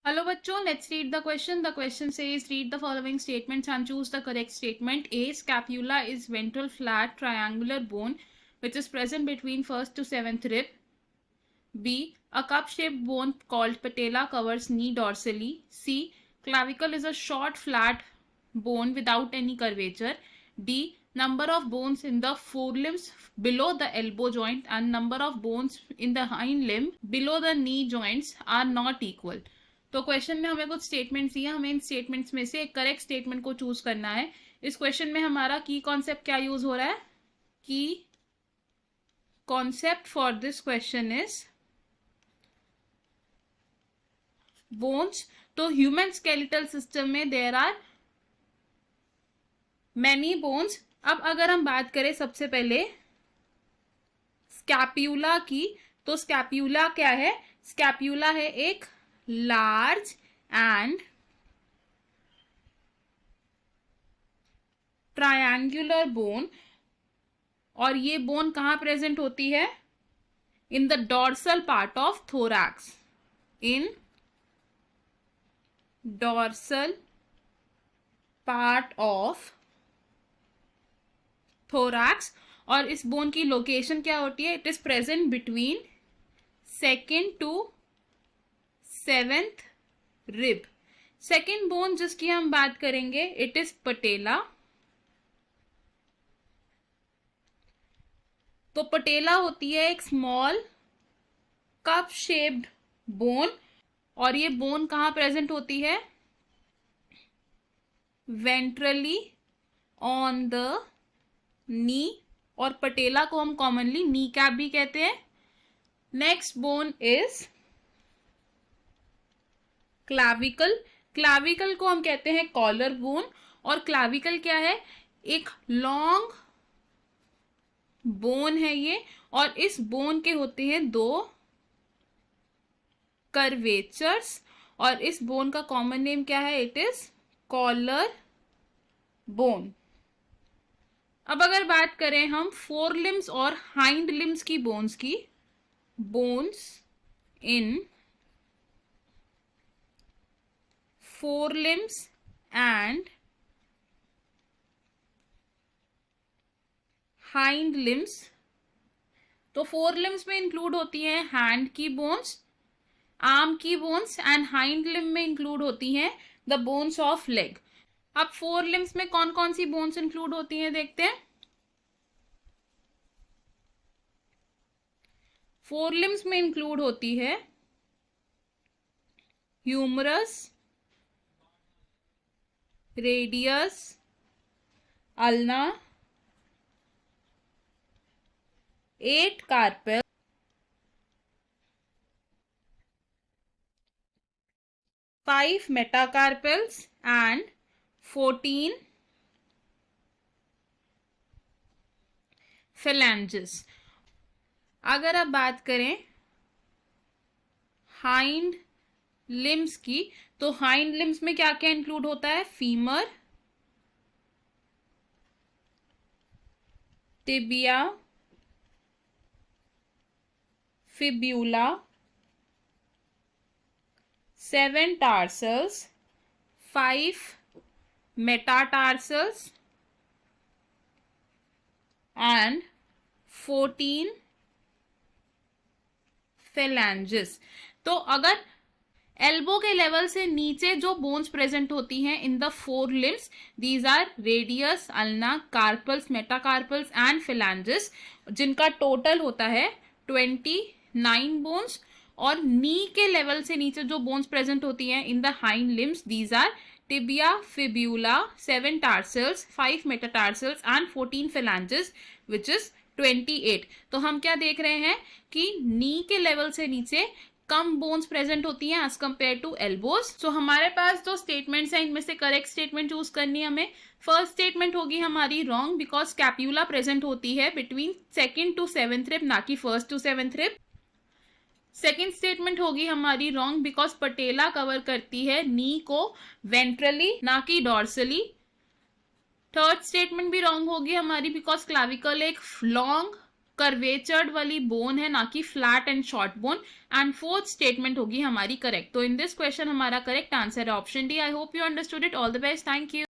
Hello bachcho, let's read the question. The question says read the following statements and choose the correct statement. A. Scapula is ventral flat triangular bone which is present between first to seventh rib. B. A cup-shaped bone called patella covers knee dorsally. C. Clavicle is a short flat bone without any curvature. D. Number of bones in the forelimbs below the elbow joint and number of bones in the hind limb below the knee joints are not equal. तो question में हमें कुछ statements दिए, हमें इन statements में से एक correct statement को चूज करना है. इस क्वेश्चन में हमारा की कॉन्सेप्ट क्या यूज हो रहा है? की concept for this question is bones. तो ह्यूमन स्केलेटल सिस्टम में देयर आर मैनी बोन्स. अब अगर हम बात करें सबसे पहले स्कैप्यूला की, तो स्कैप्यूला क्या है? स्कैप्यूला है एक लार्ज एंड ट्रायंगुलर बोन, और ये बोन कहां प्रेजेंट होती है? In the dorsal part of thorax. In dorsal part of thorax. और इस बोन की लोकेशन क्या होती है? It is present between second to seventh rib. Second bone जिसकी हम बात करेंगे इट इज पटेला. तो पटेला होती है एक स्मॉल कप शेप्ड बोन, और ये बोन कहां प्रेजेंट होती है? वेंट्रली ऑन द नी, और पटेला को हम कॉमनली नी कैप भी कहते हैं. Next bone is clavicle. Clavicle को हम कहते हैं कॉलर बोन. और क्लाविकल क्या है? एक लॉन्ग बोन है ये, और इस बोन के होते हैं दो कर्वेचर्स, और इस बोन का कॉमन नेम क्या है? It is collar bone. अब अगर बात करें हम फोर लिम्स और हाइंड लिम्स की बोन्स की, bones in forelimbs and hind limbs. तो forelimbs में इंक्लूड होती हैं हैंड की बोन्स, आर्म की बोन्स, एंड हाइंड लिम्ब में इंक्लूड होती हैं द बोन्स ऑफ लेग. अब forelimbs में कौन कौन सी बोन्स इंक्लूड होती हैं देखते हैं. forelimbs में इंक्लूड होती है humerus, radius, ulna, 8 carpal, 5 metacarpals and 14 phalanges. अगर आप बात करें हाइंड लिम्स की, तो हाइंड लिम्स में क्या क्या इंक्लूड होता है? Femur, tibia, fibula, 7 tarsals, 5 metatarsals and 14 phalanges. तो अगर एल्बो के लेवल से नीचे जो बोन्स प्रेजेंट होती हैं in the fore limbs, these are radius, ulna, carpals, metacarpals and phalanges, जिनका टोटल होता है 29 बोन्स. और नी के लेवल से नीचे जो बोन्स प्रेजेंट होती हैं in the hind limbs, these are tibia, fibula, 7 tarsals, 5 metatarsals and 14 phalanges which is 28. तो हम क्या देख रहे हैं कि नी के लेवल से नीचे कम बोन्स प्रेजेंट होती हैं एज कंपेयर टू एल्बोज. सो हमारे पास जो स्टेटमेंट्स हैं इनमें से करेक्ट स्टेटमेंट चूज करनी है हमें. फर्स्ट स्टेटमेंट होगी हमारी रॉन्ग, बिकॉज स्कैप्यूला प्रेजेंट होती है between second to seventh rib, ना कि first to seventh rib. Second statement होगी हमारी रॉन्ग, बिकॉज पटेला कवर करती है नी को वेंट्रली, ना कि डॉर्सली. थर्ड स्टेटमेंट भी रॉन्ग होगी हमारी, बिकॉज क्लाविकल एक लॉन्ग कर्वेचर्ड वाली बोन है, ना कि flat and short bone. And fourth statement होगी हमारी करेक्ट। तो इन दिस क्वेश्चन हमारा करेक्ट आंसर है option D. I hope you understood it. All the best, thank you.